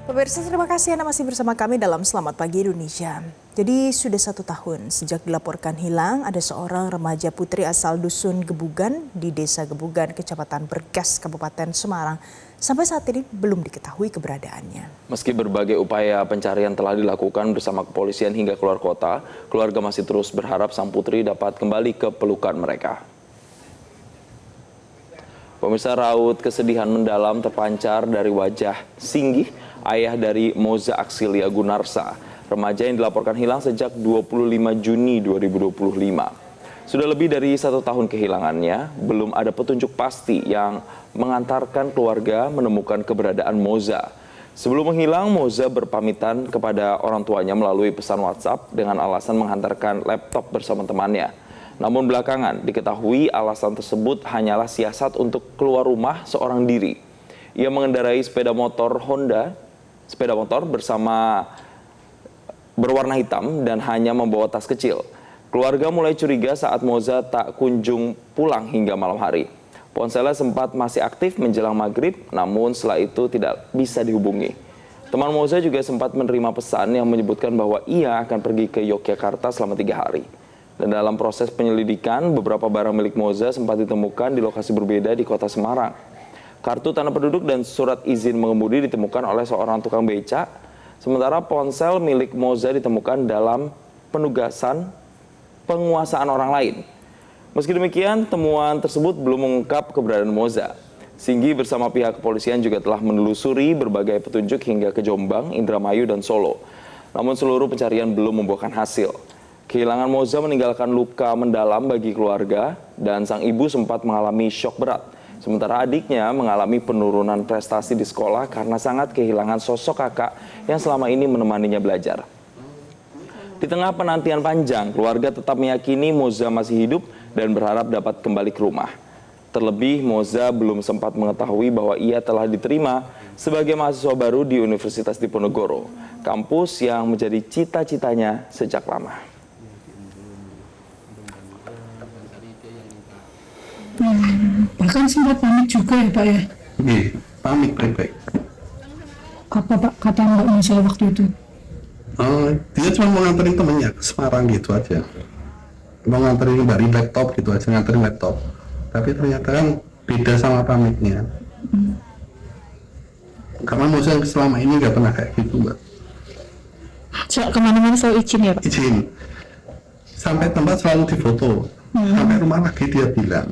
Pemirsa, terima kasih Anda masih bersama kami dalam Selamat Pagi Indonesia. Jadi sudah 1 tahun sejak dilaporkan hilang ada seorang remaja putri asal Dusun Gebugan di Desa Gebugan, Kecamatan Bergas, Kabupaten Semarang. Sampai saat ini belum diketahui keberadaannya. Meski berbagai upaya pencarian telah dilakukan bersama kepolisian hingga keluar kota, keluarga masih terus berharap sang putri dapat kembali ke pelukan mereka. Pemirsa, raut kesedihan mendalam terpancar dari wajah Singgih, ayah dari Moza Aksilia Gunarsa, remaja yang dilaporkan hilang sejak 25 Juni 2025. Sudah lebih dari 1 tahun kehilangannya, belum ada petunjuk pasti yang mengantarkan keluarga menemukan keberadaan Moza. Sebelum menghilang, Moza berpamitan kepada orang tuanya melalui pesan WhatsApp dengan alasan menghantarkan laptop bersama temannya. Namun belakangan diketahui alasan tersebut hanyalah siasat untuk keluar rumah seorang diri. Ia mengendarai sepeda motor Honda, bersama berwarna hitam dan hanya membawa tas kecil. Keluarga mulai curiga saat Moza tak kunjung pulang hingga malam hari. Ponselnya sempat masih aktif menjelang maghrib, namun setelah itu tidak bisa dihubungi. Teman Moza juga sempat menerima pesan yang menyebutkan bahwa ia akan pergi ke Yogyakarta selama 3 hari. Dan dalam proses penyelidikan, beberapa barang milik Moza sempat ditemukan di lokasi berbeda di kota Semarang. Kartu tanda penduduk dan surat izin mengemudi ditemukan oleh seorang tukang becak, sementara ponsel milik Moza ditemukan dalam penugasan penguasaan orang lain. Meski demikian, temuan tersebut belum mengungkap keberadaan Moza. Singgi bersama pihak kepolisian juga telah menelusuri berbagai petunjuk hingga ke Jombang, Indramayu, dan Solo. Namun seluruh pencarian belum membuahkan hasil. Kehilangan Moza meninggalkan luka mendalam bagi keluarga dan sang ibu sempat mengalami syok berat. Sementara adiknya mengalami penurunan prestasi di sekolah karena sangat kehilangan sosok kakak yang selama ini menemaninya belajar. Di tengah penantian panjang, keluarga tetap meyakini Moza masih hidup dan berharap dapat kembali ke rumah. Terlebih, Moza belum sempat mengetahui bahwa ia telah diterima sebagai mahasiswa baru di Universitas Diponegoro, kampus yang menjadi cita-citanya sejak lama. Bahkan sempat pamit juga ya Pak ya? Iya, pamit baik-baik. Apa Pak kata Mbak Moza waktu itu? Dia cuma mau nganterin temennya ke Semarang gitu aja. Mau nganterin dari laptop gitu aja, nganterin laptop. Tapi ternyata kan beda sama pamitnya. Karena Moza selama ini nggak pernah kayak gitu, Mbak. Kemana-mana selalu izin ya Pak? Izin. Sampai tempat selalu difoto. Sampai rumah lagi dia bilang.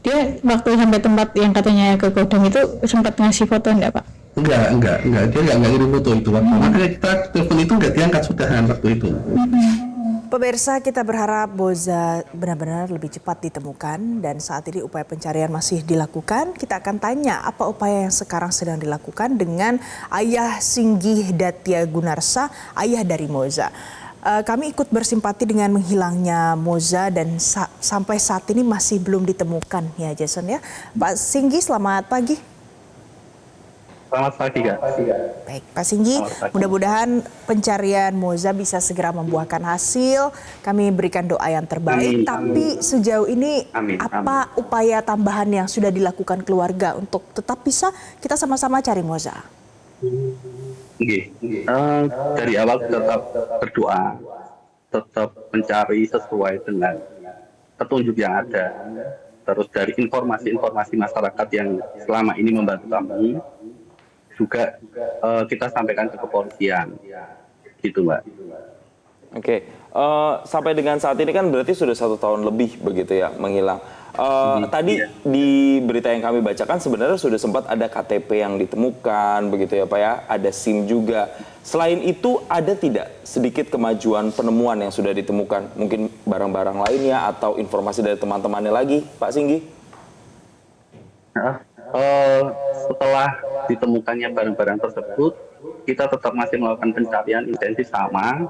Dia waktu sampai tempat yang katanya ke Godang itu sempat ngasih foto enggak Pak? Enggak. Dia nggak ngirim foto itu. Makanya kita telepon itu nggak diangkat sudahan waktu itu. Pemirsa, kita berharap Moza benar-benar lebih cepat ditemukan dan saat ini upaya pencarian masih dilakukan. Kita akan tanya apa upaya yang sekarang sedang dilakukan dengan ayah Singgih Datia Gunarsa, ayah dari Moza. Kami ikut bersimpati dengan menghilangnya Moza dan sampai saat ini masih belum ditemukan ya Jason ya. Pak Singgih, selamat pagi. Selamat pagi, Kak. Baik, Pak Singgih, mudah-mudahan pencarian Moza bisa segera membuahkan hasil. Kami berikan doa yang terbaik. Tapi sejauh ini apa upaya tambahan yang sudah dilakukan keluarga untuk tetap bisa kita sama-sama cari Moza? Dari awal tetap berdoa, tetap mencari sesuai dengan petunjuk yang ada. Terus dari informasi-informasi masyarakat yang selama ini membantu kami, juga kita sampaikan ke kepolisian, gitu Mbak. Oke, sampai dengan saat ini kan berarti sudah 1 tahun lebih begitu ya menghilang. Tadi di berita yang kami bacakan sebenarnya sudah sempat ada KTP yang ditemukan begitu ya Pak ya, ada SIM juga. Selain itu ada tidak sedikit kemajuan penemuan yang sudah ditemukan? Mungkin barang-barang lainnya atau informasi dari teman-temannya lagi Pak Singgih? Setelah ditemukannya barang-barang tersebut, kita tetap masih melakukan pencarian intensif sama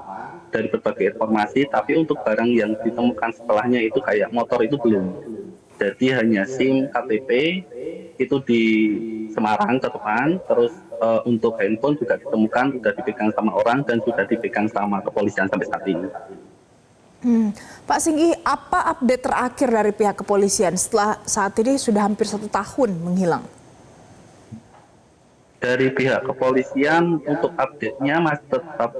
dari berbagai informasi, tapi untuk barang yang ditemukan setelahnya itu kayak motor itu belum. Jadi hanya SIM, KTP itu di Semarang tetepan, terus untuk handphone juga ditemukan, sudah dipegang sama orang dan sudah dipegang sama kepolisian sampai saat ini. Pak Singgih, apa update terakhir dari pihak kepolisian setelah saat ini sudah hampir 1 tahun menghilang? Dari pihak kepolisian untuk update-nya masih tetap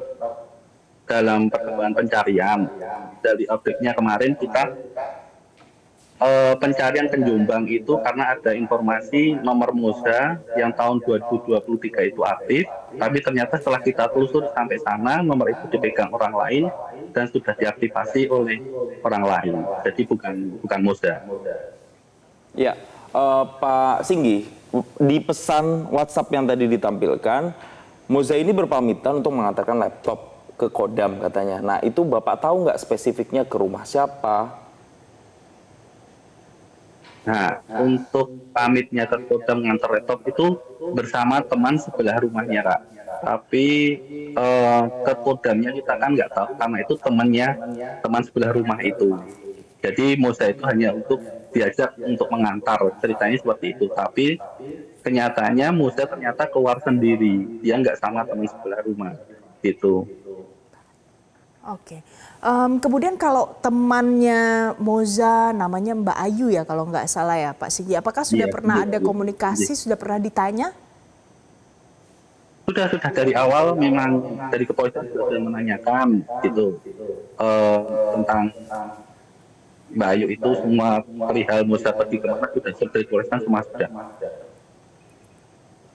dalam perkembangan pencarian. Dari update-nya kemarin kita pencarian ke Jombang itu karena ada informasi nomor Moza yang tahun 2023 itu aktif, tapi ternyata setelah kita telusuri sampai sana nomor itu dipegang orang lain dan sudah diaktifasi oleh orang lain. Jadi bukan Moza. Ya, Pak Singgi, di pesan WhatsApp yang tadi ditampilkan, Moza ini berpamitan untuk mengantarkan laptop ke Kodam katanya. Nah, itu Bapak tahu nggak spesifiknya ke rumah siapa? Nah, untuk pamitnya ke Kodam ngantar laptop itu bersama teman sebelah rumahnya, Kak. Tapi ke Kodamnya kita kan nggak tahu karena itu teman sebelah rumah itu. Jadi Moza itu hanya untuk diajak untuk mengantar, ceritanya seperti itu. Tapi kenyataannya Moza ternyata keluar sendiri, dia nggak sama teman sebelah rumah, gitu. Oke. Kemudian kalau temannya Moza namanya Mbak Ayu ya kalau nggak salah ya Pak Singgi, apakah sudah Iya, pernah ada iya. komunikasi, sudah pernah ditanya? Sudah dari awal memang dari kepolisian sudah menanyakan gitu tentang Mbak Ayu itu, semua perihal Moza pergi kemana sudah dari kepolisian semua sudah.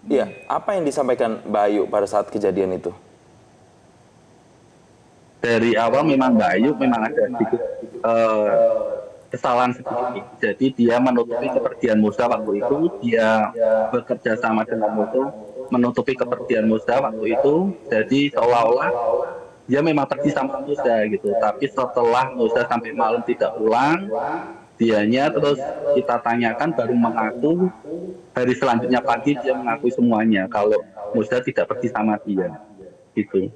Iya, apa yang disampaikan Mbak Ayu pada saat kejadian itu? Dari awal memang Mbak Ayu memang ada sedikit kesalahan sedikit. Jadi dia menutupi kepergian Moza waktu itu, dia bekerja sama dengan Moza menutupi kepergian Moza waktu itu. Jadi seolah-olah dia memang pergi sama Moza gitu. Tapi setelah Moza sampai malam tidak pulang, dianya terus kita tanyakan baru mengaku hari selanjutnya pagi dia mengakui semuanya kalau Moza tidak pergi sama dia gitu.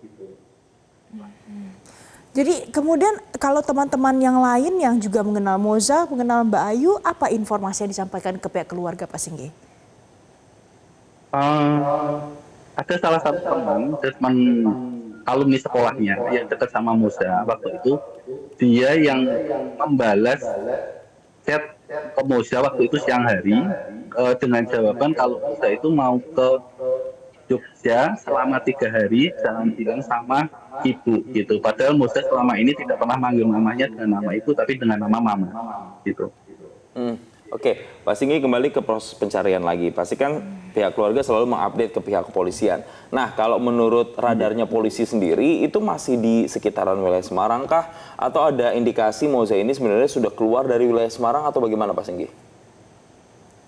Jadi kemudian kalau teman-teman yang lain yang juga mengenal Moza, mengenal Mbak Ayu, apa informasi yang disampaikan ke pihak keluarga Pak Singgi? Ada salah satu teman alumni sekolahnya yang dekat sama Moza waktu itu, dia yang membalas chat ke Moza waktu itu siang hari dengan jawaban kalau Moza itu mau ke Jogja selama 3 hari jangan bilang sama ibu gitu. Padahal Moza selama ini tidak pernah manggil mamanya dengan nama ibu tapi dengan nama mama gitu. Oke, Pak Singgi kembali ke proses pencarian lagi. Pasti kan pihak keluarga selalu mengupdate ke pihak kepolisian. Nah, kalau menurut radarnya polisi sendiri, itu masih di sekitaran wilayah Semarang kah? Atau ada indikasi Moza ini sebenarnya sudah keluar dari wilayah Semarang atau bagaimana Pak Singgi?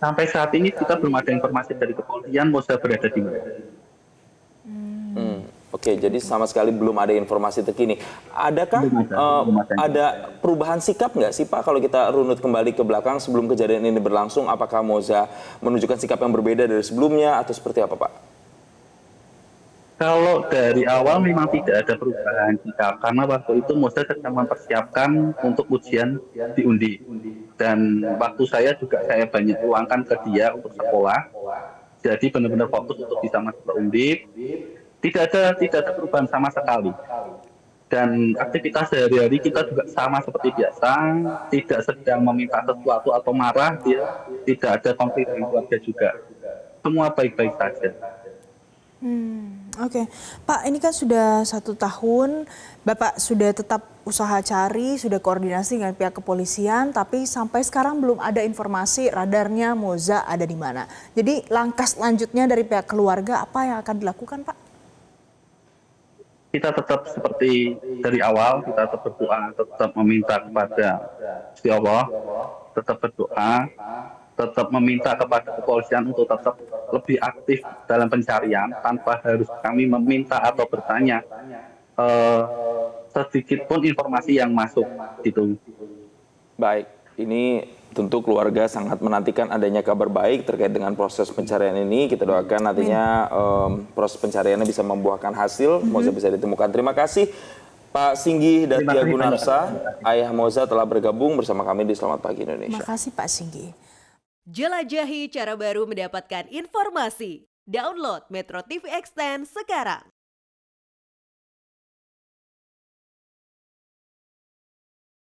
Sampai saat ini kita belum ada informasi dari kepolisian Moza berada di mana. Oke, jadi sama sekali belum ada informasi terkini. Adakah Belum ada. ada perubahan sikap nggak sih Pak kalau kita runut kembali ke belakang sebelum kejadian ini berlangsung? Apakah Moza menunjukkan sikap yang berbeda dari sebelumnya atau seperti apa Pak? Kalau dari awal memang tidak ada perubahan sikap karena waktu itu Moza sedang mempersiapkan untuk ujian di Undi dan waktu saya juga saya banyak luangkan ke dia untuk sekolah. Jadi benar-benar fokus untuk bisa masuk ke Undi. Tidak ada perubahan sama sekali. Dan aktivitas sehari-hari kita juga sama seperti biasa, tidak sedang meminta sesuatu atau marah, dia tidak ada konflik dengan keluarga juga. Semua baik-baik saja. Oke, Pak, ini kan sudah 1 tahun, Bapak sudah tetap usaha cari, sudah koordinasi dengan pihak kepolisian, tapi sampai sekarang belum ada informasi radarnya Moza ada di mana. Jadi langkah selanjutnya dari pihak keluarga apa yang akan dilakukan, Pak? Kita tetap seperti dari awal, kita tetap berdoa, tetap meminta kepada Gusti Allah, tetap berdoa, tetap meminta kepada kepolisian untuk tetap lebih aktif dalam pencarian tanpa harus kami meminta atau bertanya sedikit pun informasi yang masuk gitu. Baik, ini tentu keluarga sangat menantikan adanya kabar baik terkait dengan proses pencarian ini. Kita doakan nantinya proses pencariannya bisa membuahkan hasil, Moza bisa ditemukan. Terima kasih Pak Singgi Datia Gunarsa, ayah Moza telah bergabung bersama kami di Selamat Pagi Indonesia. Terima kasih Pak Singgi. Jelajahi cara baru mendapatkan informasi. Download Metro TV Extend sekarang.